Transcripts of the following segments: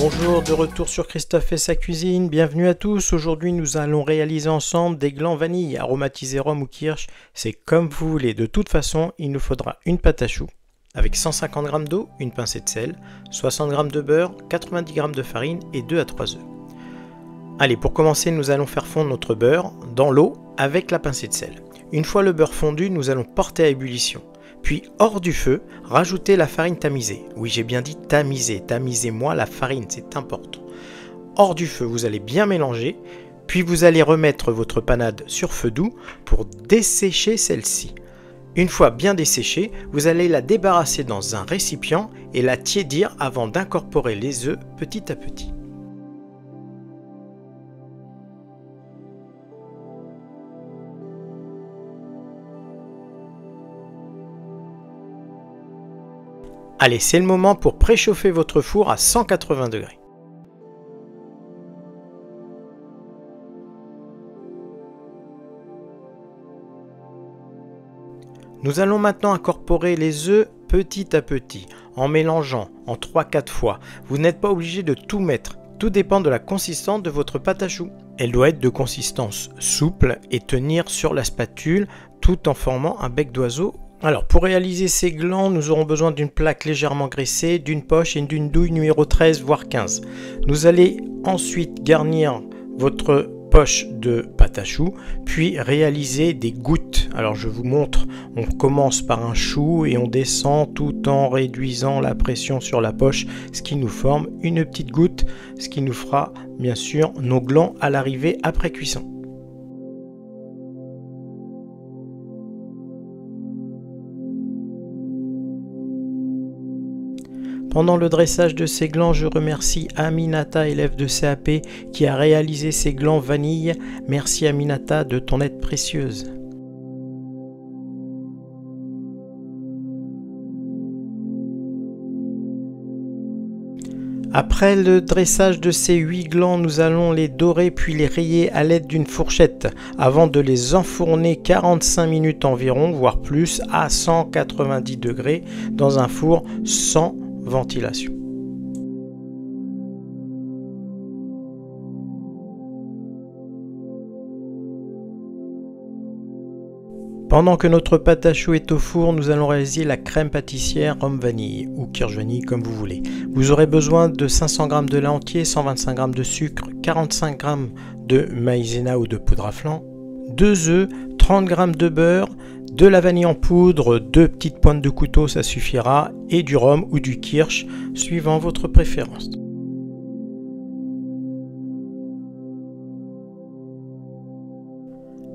Bonjour, de retour sur Christophe et sa cuisine, bienvenue à tous. Aujourd'hui nous allons réaliser ensemble des glands vanille aromatisés rhum ou kirsch. C'est comme vous voulez, de toute façon il nous faudra une pâte à choux avec 150 g d'eau, une pincée de sel, 60 g de beurre, 90 g de farine et 2 à 3 œufs. Allez, pour commencer nous allons faire fondre notre beurre dans l'eau avec la pincée de sel. Une fois le beurre fondu, nous allons porter à ébullition. Puis hors du feu, rajoutez la farine tamisée. Oui, j'ai bien dit tamisée, tamisez-moi la farine, c'est important. Hors du feu, vous allez bien mélanger, puis vous allez remettre votre panade sur feu doux pour dessécher celle-ci. Une fois bien desséchée, vous allez la débarrasser dans un récipient et la tiédir avant d'incorporer les œufs petit à petit. Allez, c'est le moment pour préchauffer votre four à 180 degrés. Nous allons maintenant incorporer les œufs petit à petit, en mélangeant en 3-4 fois. Vous n'êtes pas obligé de tout mettre, tout dépend de la consistance de votre pâte à choux. Elle doit être de consistance souple et tenir sur la spatule tout en formant un bec d'oiseau. Alors pour réaliser ces glands, nous aurons besoin d'une plaque légèrement graissée, d'une poche et d'une douille numéro 13 voire 15. Nous allez ensuite garnir votre poche de pâte à choux, puis réaliser des gouttes. Alors je vous montre, on commence par un chou et on descend tout en réduisant la pression sur la poche, ce qui nous forme une petite goutte, ce qui nous fera bien sûr nos glands à l'arrivée après cuisson. Pendant le dressage de ces glands, je remercie Aminata, élève de CAP, qui a réalisé ces glands vanille. Merci Aminata de ton aide précieuse. Après le dressage de ces 8 glands, nous allons les dorer puis les rayer à l'aide d'une fourchette avant de les enfourner 45 minutes environ, voire plus, à 190 degrés dans un four sans ventilation. Pendant que notre pâte à choux est au four, nous allons réaliser la crème pâtissière rhum vanille ou kirsch vanille comme vous voulez. Vous aurez besoin de 500 g de lait entier, 125 g de sucre, 45 g de maïzena ou de poudre à flan, 2 œufs, 30 g de beurre, de la vanille en poudre, 2 petites pointes de couteau, ça suffira, et du rhum ou du kirsch, suivant votre préférence.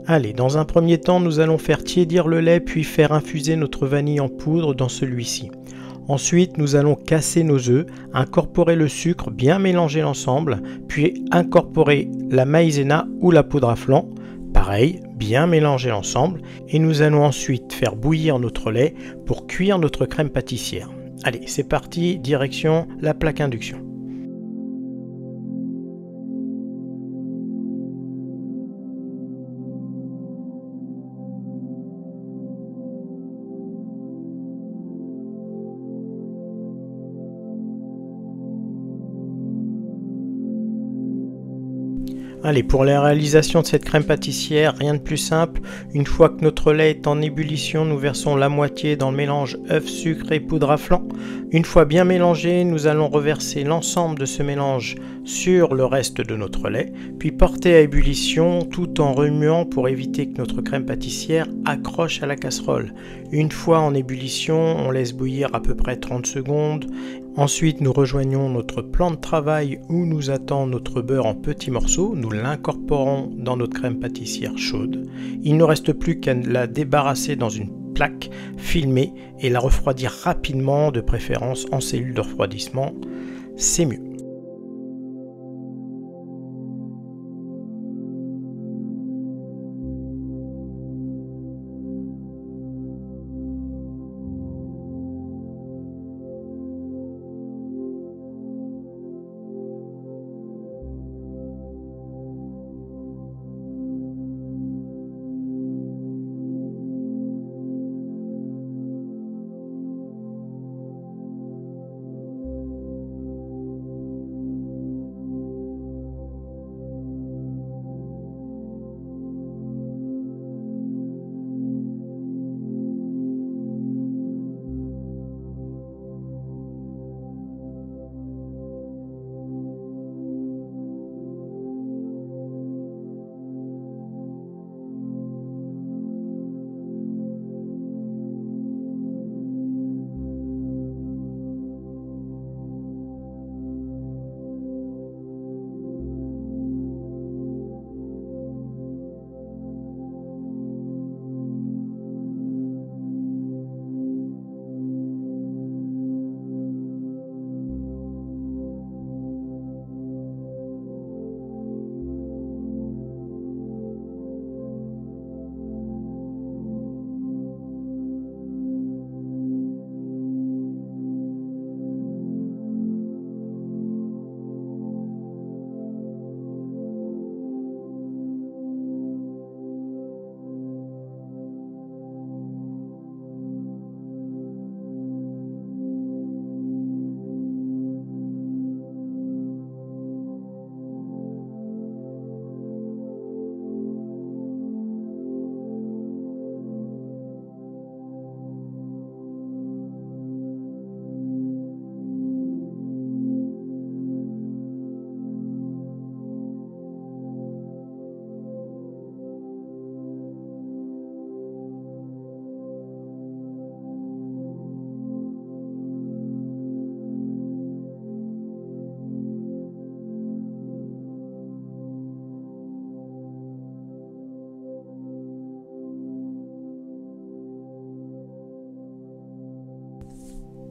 Allez, dans un premier temps, nous allons faire tiédir le lait puis faire infuser notre vanille en poudre dans celui-ci. Ensuite, nous allons casser nos œufs, incorporer le sucre, bien mélanger l'ensemble, puis incorporer la maïzena ou la poudre à flan. Pareil, bien mélanger l'ensemble et nous allons ensuite faire bouillir notre lait pour cuire notre crème pâtissière. Allez, c'est parti, direction la plaque induction. Allez, pour la réalisation de cette crème pâtissière, rien de plus simple. Une fois que notre lait est en ébullition, nous versons la moitié dans le mélange œuf, sucre et poudre à flan. Une fois bien mélangé, nous allons reverser l'ensemble de ce mélange sur le reste de notre lait, puis porter à ébullition tout en remuant pour éviter que notre crème pâtissière accroche à la casserole. Une fois en ébullition, on laisse bouillir à peu près 30 secondes. Ensuite, nous rejoignons notre plan de travail où nous attend notre beurre en petits morceaux. Nous l'incorporons dans notre crème pâtissière chaude. Il ne reste plus qu'à la débarrasser dans une plaque, filmer et la refroidir rapidement, de préférence en cellule de refroidissement. C'est mieux.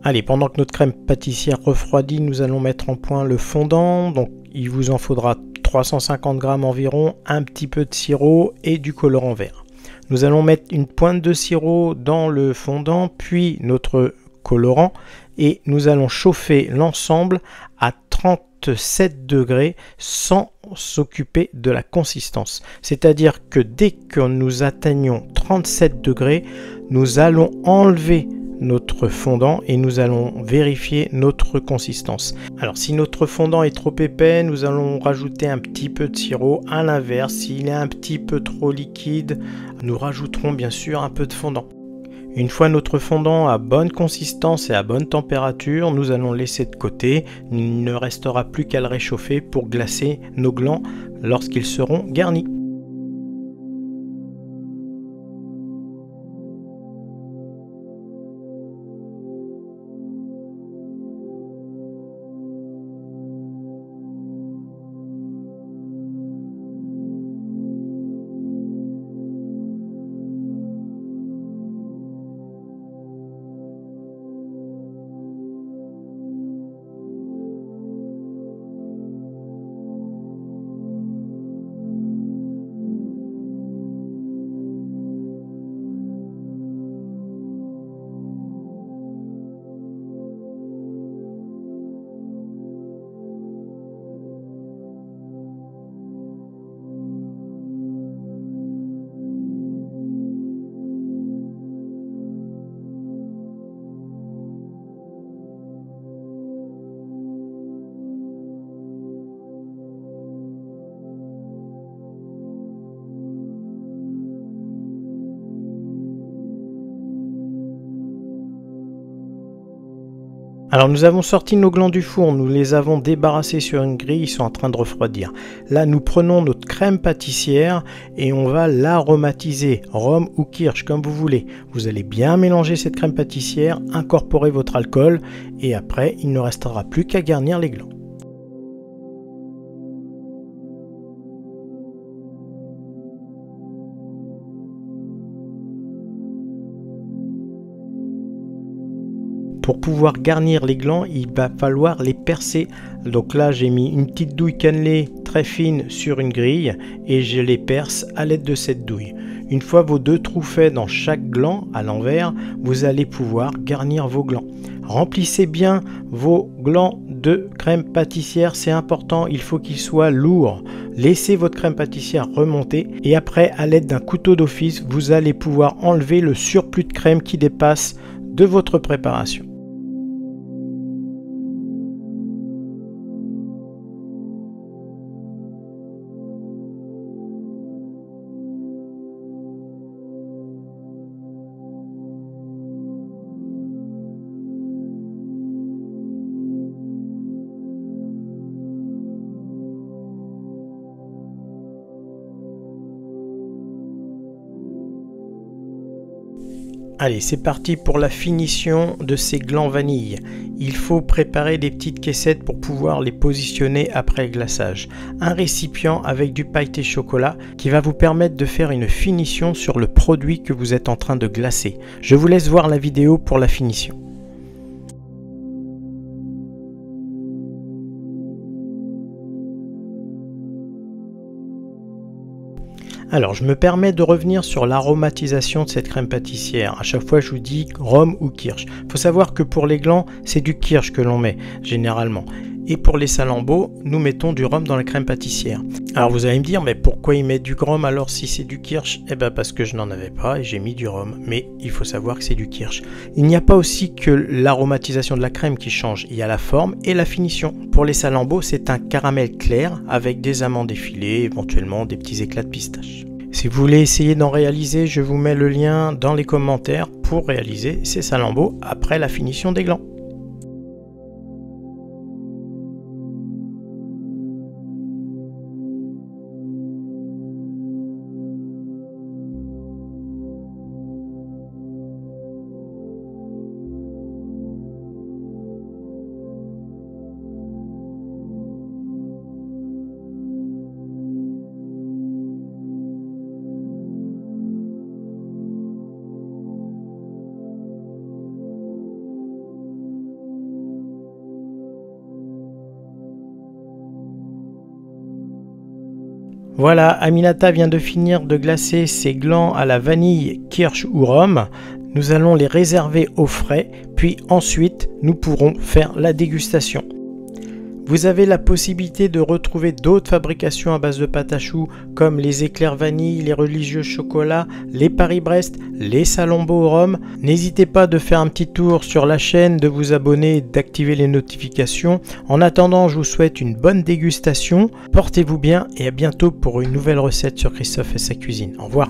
Allez, pendant que notre crème pâtissière refroidit, nous allons mettre en point le fondant. Donc il vous en faudra 350 g environ, un petit peu de sirop et du colorant vert. Nous allons mettre une pointe de sirop dans le fondant, puis notre colorant, et nous allons chauffer l'ensemble à 37 degrés sans s'occuper de la consistance. C'est-à-dire que dès que nous atteignons 37 degrés, nous allons enlever notre fondant et nous allons vérifier notre consistance. Alors si notre fondant est trop épais, nous allons rajouter un petit peu de sirop. À l'inverse, s'il est un petit peu trop liquide, nous rajouterons bien sûr un peu de fondant. Une fois notre fondant à bonne consistance et à bonne température, nous allons le laisser de côté. Il ne restera plus qu'à le réchauffer pour glacer nos glands lorsqu'ils seront garnis. Alors nous avons sorti nos glands du four, nous les avons débarrassés sur une grille, ils sont en train de refroidir. Là nous prenons notre crème pâtissière et on va l'aromatiser, rhum ou kirsch comme vous voulez. Vous allez bien mélanger cette crème pâtissière, incorporer votre alcool et après il ne restera plus qu'à garnir les glands. Pour pouvoir garnir les glands, il va falloir les percer. Donc là, j'ai mis une petite douille cannelée très fine sur une grille et je les perce à l'aide de cette douille. Une fois vos 2 trous faits dans chaque gland à l'envers, vous allez pouvoir garnir vos glands. Remplissez bien vos glands de crème pâtissière, c'est important, il faut qu'ils soient lourds. Laissez votre crème pâtissière remonter et après, à l'aide d'un couteau d'office, vous allez pouvoir enlever le surplus de crème qui dépasse de votre préparation. Allez, c'est parti pour la finition de ces glands vanille. Il faut préparer des petites caissettes pour pouvoir les positionner après le glaçage. Un récipient avec du pailleté chocolat qui va vous permettre de faire une finition sur le produit que vous êtes en train de glacer. Je vous laisse voir la vidéo pour la finition. Alors, je me permets de revenir sur l'aromatisation de cette crème pâtissière. À chaque fois, je vous dis rhum ou kirsch. Il faut savoir que pour les glands, c'est du kirsch que l'on met, généralement. Et pour les salambeaux, nous mettons du rhum dans la crème pâtissière. Alors vous allez me dire, mais pourquoi ils mettent du rhum alors si c'est du kirsch? Eh bien parce que je n'en avais pas et j'ai mis du rhum. Mais il faut savoir que c'est du kirsch. Il n'y a pas aussi que l'aromatisation de la crème qui change. Il y a la forme et la finition. Pour les salambeaux, c'est un caramel clair avec des amandes effilées, éventuellement des petits éclats de pistache. Si vous voulez essayer d'en réaliser, je vous mets le lien dans les commentaires pour réaliser ces salambeaux après la finition des glands. Voilà, Aminata vient de finir de glacer ses glands à la vanille, kirsch ou rhum. Nous allons les réserver au frais, puis ensuite nous pourrons faire la dégustation. Vous avez la possibilité de retrouver d'autres fabrications à base de pâte à choux comme les éclairs vanille, les religieux chocolat, les Paris-Brest, les Salombo au rhum. N'hésitez pas de faire un petit tour sur la chaîne, de vous abonner et d'activer les notifications. En attendant, je vous souhaite une bonne dégustation. Portez-vous bien et à bientôt pour une nouvelle recette sur Christophe et sa cuisine. Au revoir.